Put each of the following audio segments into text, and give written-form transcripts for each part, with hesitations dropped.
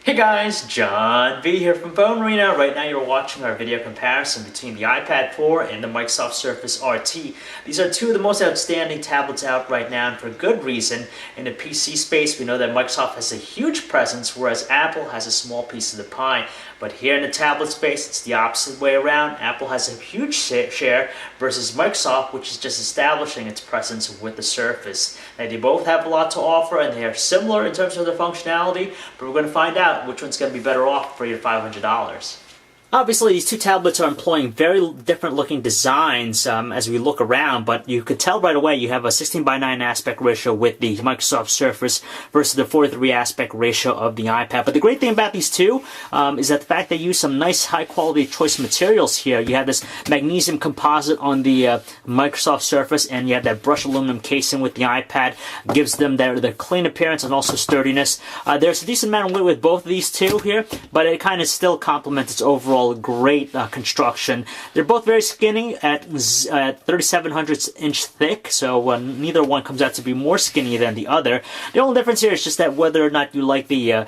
Hey guys, John V here from Phone Arena. Right now you're watching our video comparison between the iPad 4 and the Microsoft Surface RT. These are two of the most outstanding tablets out right now, and for good reason. In the PC space, we know that Microsoft has a huge presence, whereas Apple has a small piece of the pie. But here in the tablet space, it's the opposite way around. Apple has a huge share versus Microsoft, which is just establishing its presence with the Surface. Now, they both have a lot to offer, and they are similar in terms of their functionality, but we're going to find out which one's going to be better off for your $500. Obviously, these two tablets are employing very different looking designs as we look around, but you could tell right away you have a 16:9 aspect ratio with the Microsoft Surface versus the 4:3 aspect ratio of the iPad. But the great thing about these two is that the fact they use some nice high quality choice materials here. You have this magnesium composite on the Microsoft Surface, and you have that brushed aluminum casing with the iPad. Gives them their clean appearance and also sturdiness. There's a decent amount of weight with both of these two here, but it kind of still complements its overall great construction. They're both very skinny at 3/700 inch thick, so neither one comes out to be more skinny than the other. The only difference here is just that whether or not you like the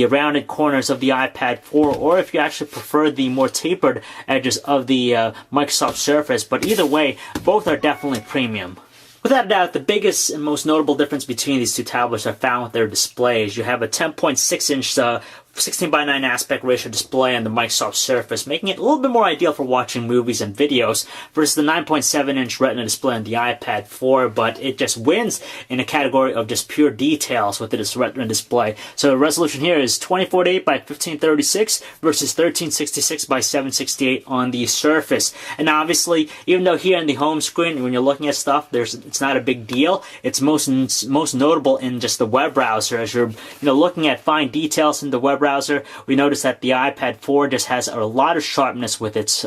rounded corners of the iPad 4, or if you actually prefer the more tapered edges of the Microsoft Surface. But either way, both are definitely premium. Without a doubt, the biggest and most notable difference between these two tablets are found with their displays. You have a 10.6 inch 16:9 aspect ratio display on the Microsoft Surface, making it a little bit more ideal for watching movies and videos versus the 9.7 inch Retina display on the iPad 4, but it just wins in a category of just pure details with this Retina display. So the resolution here is 24:8 by 1536 versus 1366 by 768 on the Surface. And obviously, even though here in the home screen, when you're looking at stuff, it's not a big deal. It's most notable in just the web browser. As you're looking at fine details in the web browser, we notice that the iPad 4 just has a lot of sharpness with its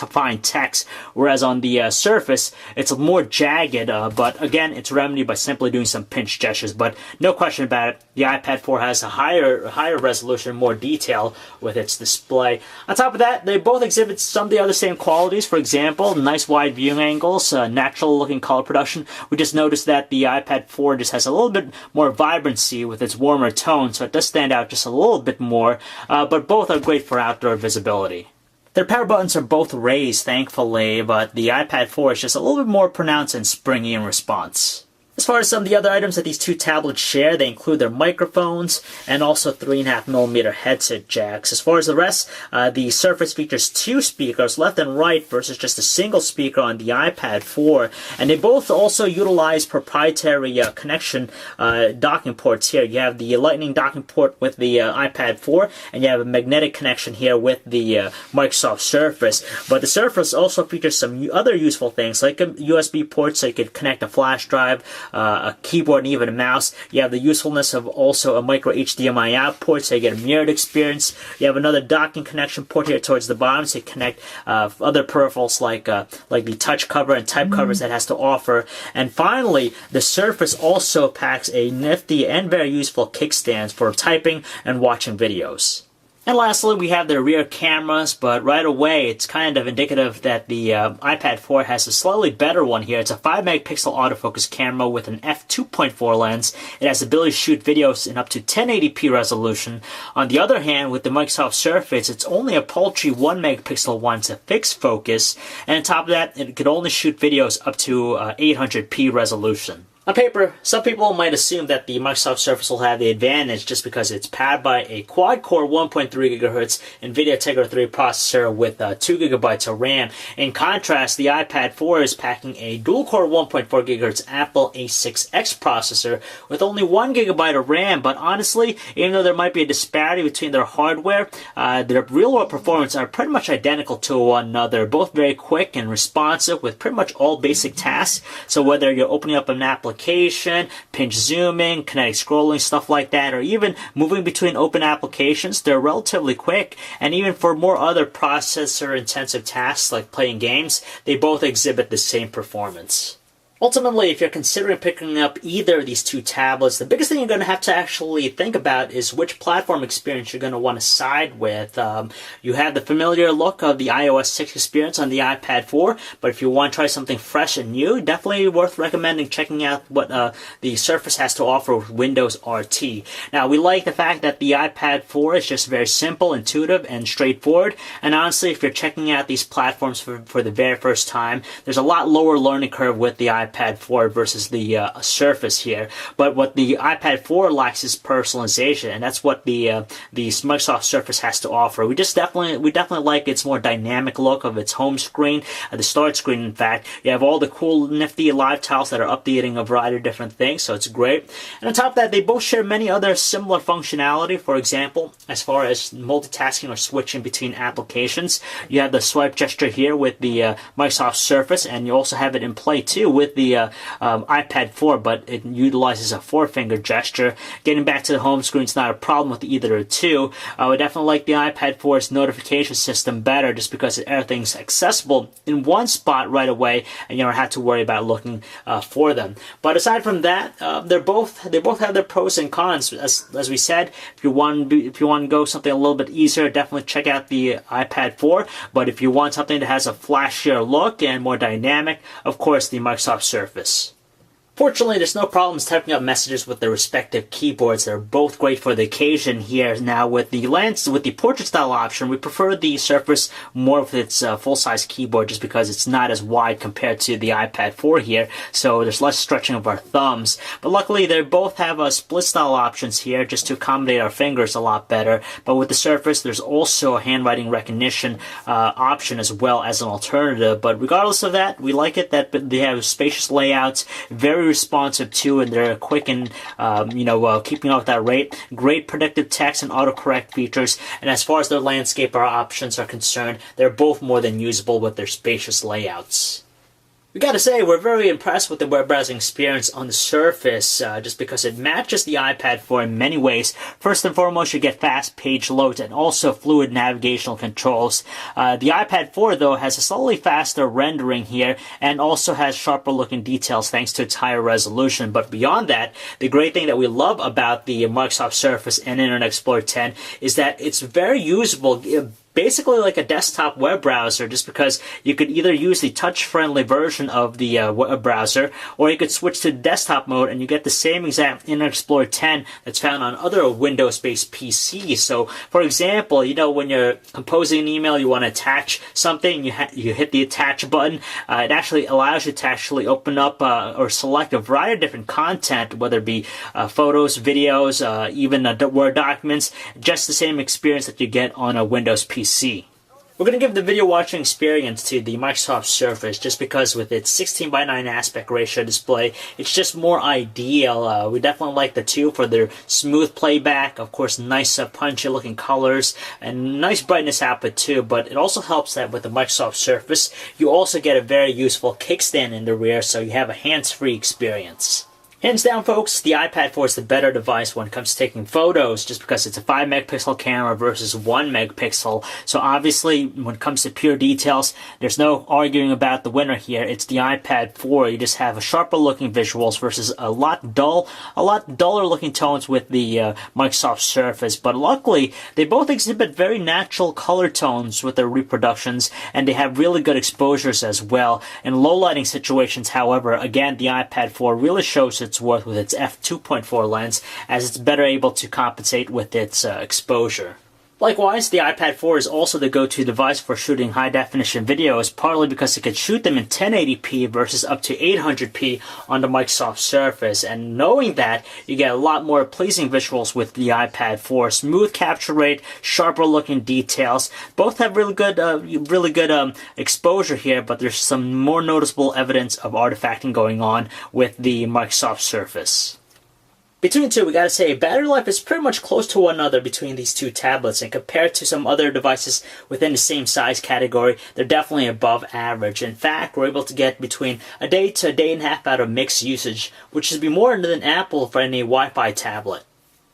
fine text, whereas on the Surface, it's more jagged, but again, it's remedied by simply doing some pinch gestures. But no question about it, the iPad 4 has a higher resolution, more detail with its display. On top of that, they both exhibit some of the other same qualities. For example, nice wide viewing angles, natural looking color production. We just noticed that the iPad 4 just has a little bit more vibrancy with its warmer tone, so it does stand out just a little bit more, but both are great for outdoor visibility. Their power buttons are both raised, thankfully, but the iPad 4 is just a little bit more pronounced and springy in response. As far as some of the other items that these two tablets share, they include their microphones and also 3.5mm headset jacks. As far as the rest, the Surface features two speakers, left and right, versus just a single speaker on the iPad 4. And they both also utilize proprietary connection docking ports here. You have the Lightning docking port with the iPad 4, and you have a magnetic connection here with the Microsoft Surface. But the Surface also features some other useful things, like a USB port so you could connect a flash drive, a keyboard, and even a mouse. You have the usefulness of also a micro HDMI out port, so you get a mirrored experience. You have another docking connection port here towards the bottom, so you connect other peripherals like the touch cover and type covers that has to offer. And finally, the Surface also packs a nifty and very useful kickstand for typing and watching videos. And lastly, we have the rear cameras, but right away, it's kind of indicative that the iPad 4 has a slightly better one here. It's a 5-megapixel autofocus camera with an f2.4 lens. It has the ability to shoot videos in up to 1080p resolution. On the other hand, with the Microsoft Surface, it's only a paltry 1-megapixel one. It's a fixed focus, and on top of that, it could only shoot videos up to 800p resolution. On paper, some people might assume that the Microsoft Surface will have the advantage just because it's powered by a quad-core 1.3 GHz NVIDIA Tegra 3 processor with 2 GB of RAM. In contrast, the iPad 4 is packing a dual-core 1.4 GHz Apple A6X processor with only 1 GB of RAM. But honestly, even though there might be a disparity between their hardware, their real-world performance are pretty much identical to one another. Both very quick and responsive with pretty much all basic tasks. So whether you're opening up an application, pinch zooming, kinetic scrolling, stuff like that, or even moving between open applications, they're relatively quick. And even for more other processor-intensive tasks like playing games, they both exhibit the same performance. Ultimately, if you're considering picking up either of these two tablets, the biggest thing you're going to have to actually think about is which platform experience you're going to want to side with. You have the familiar look of the iOS 6 experience on the iPad 4, but if you want to try something fresh and new, definitely worth recommending checking out what the Surface has to offer with Windows RT. Now, we like the fact that the iPad 4 is just very simple, intuitive, and straightforward, and honestly, if you're checking out these platforms for the very first time, there's a lot lower learning curve with the iPad 4 versus the Surface here. But what the iPad 4 lacks is personalization, and that's what the Microsoft Surface has to offer. We definitely like its more dynamic look of its home screen, the start screen. In fact, you have all the cool, nifty live tiles that are updating a variety of different things, so it's great. And on top of that, they both share many other similar functionality. For example, as far as multitasking or switching between applications, you have the swipe gesture here with the Microsoft Surface, and you also have it in play too with the iPad 4, but it utilizes a four-finger gesture. Getting back to the home screen is not a problem with either of the two. I would definitely like the iPad 4's notification system better just because everything's accessible in one spot right away, and you don't have to worry about looking for them. But aside from that, they both have their pros and cons. As we said, if you want to go something a little bit easier, definitely check out the iPad 4. But if you want something that has a flashier look and more dynamic, of course, the Microsoft Surface. Fortunately, there's no problems typing up messages with their respective keyboards. They're both great for the occasion here. Now, with the portrait style option, we prefer the Surface more with its full-size keyboard just because it's not as wide compared to the iPad 4 here, so there's less stretching of our thumbs. But luckily, they both have split style options here just to accommodate our fingers a lot better. But with the Surface, there's also a handwriting recognition option as well as an alternative. But regardless of that, we like it that they have spacious layouts, very responsive too, and they're quick and keeping up with that rate. Great predictive text and autocorrect features, and as far as their landscape options are concerned, they're both more than usable with their spacious layouts. We gotta say, we're very impressed with the web browsing experience on the Surface, just because it matches the iPad 4 in many ways. First and foremost, you get fast page loads and also fluid navigational controls. The iPad 4, though, has a slightly faster rendering here and also has sharper looking details thanks to its higher resolution. But beyond that, the great thing that we love about the Microsoft Surface and Internet Explorer 10 is that it's very usable, basically like a desktop web browser, just because you could either use the touch-friendly version of the web browser, or you could switch to desktop mode and you get the same exact Internet Explorer 10 that's found on other Windows-based PCs. So, for example, when you're composing an email, you want to attach something, you hit the attach button. It actually allows you to actually open up or select a variety of different content, whether it be photos, videos, even Word documents, just the same experience that you get on a Windows PC. We're going to give the video watching experience to the Microsoft Surface just because with its 16:9 aspect ratio display, it's just more ideal. We definitely like the two for their smooth playback, of course nice punchy looking colors, and nice brightness output too, but it also helps that with the Microsoft Surface, you also get a very useful kickstand in the rear, so you have a hands-free experience. Hands down, folks, the iPad 4 is the better device when it comes to taking photos, just because it's a 5-megapixel camera versus 1 megapixel. So obviously, when it comes to pure details, there's no arguing about the winner here. It's the iPad 4. You just have a sharper looking visuals versus a lot duller looking tones with the Microsoft Surface. But luckily, they both exhibit very natural color tones with their reproductions, and they have really good exposures as well. In low lighting situations, however, again, the iPad 4 really shows its worth with its f2.4 lens, as it's better able to compensate with its exposure. Likewise, the iPad 4 is also the go-to device for shooting high-definition videos, partly because it can shoot them in 1080p versus up to 800p on the Microsoft Surface. And knowing that, you get a lot more pleasing visuals with the iPad 4. Smooth capture rate, sharper-looking details. Both have really good exposure here, but there's some more noticeable evidence of artifacting going on with the Microsoft Surface. Between the two, we gotta say, battery life is pretty much close to one another between these two tablets, and compared to some other devices within the same size category, they're definitely above average. In fact, we're able to get between a day to a day and a half out of mixed usage, which would be more than Apple for any Wi-Fi tablet.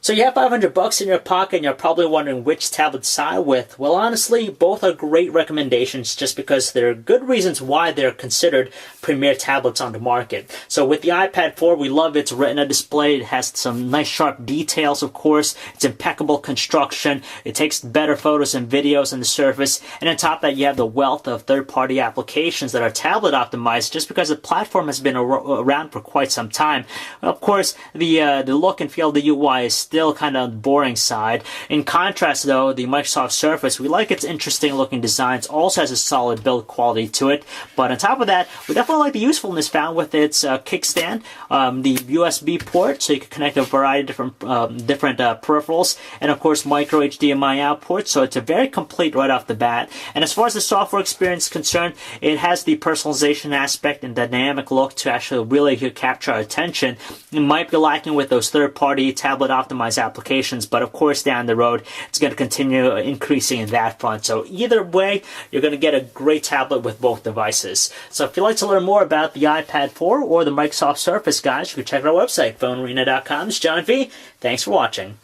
So you have 500 bucks in your pocket and you're probably wondering which tablet to side with. Well, honestly, both are great recommendations just because there are good reasons why they're considered premier tablets on the market. So with the iPad 4, we love its Retina display. It has some nice sharp details, of course. It's impeccable construction. It takes better photos and videos on the Surface. And on top of that, you have the wealth of third-party applications that are tablet optimized just because the platform has been around for quite some time. Of course, the look and feel of the UI is still kind of on the boring side. In contrast, though, the Microsoft Surface, we like its interesting looking designs, also has a solid build quality to it. But on top of that, we definitely like the usefulness found with its kickstand, the USB port, so you can connect a variety of different peripherals, and of course micro HDMI output, so it's a very complete right off the bat. And as far as the software experience is concerned, it has the personalization aspect and dynamic look to actually really capture our attention. It might be lacking with those third-party tablet optimized applications, but of course down the road it's going to continue increasing in that front. So either way, you're going to get a great tablet with both devices. So if you'd like to learn more about the iPad 4 or the Microsoft Surface, guys, you can check out our website, phonearena.com. This is John V. Thanks for watching.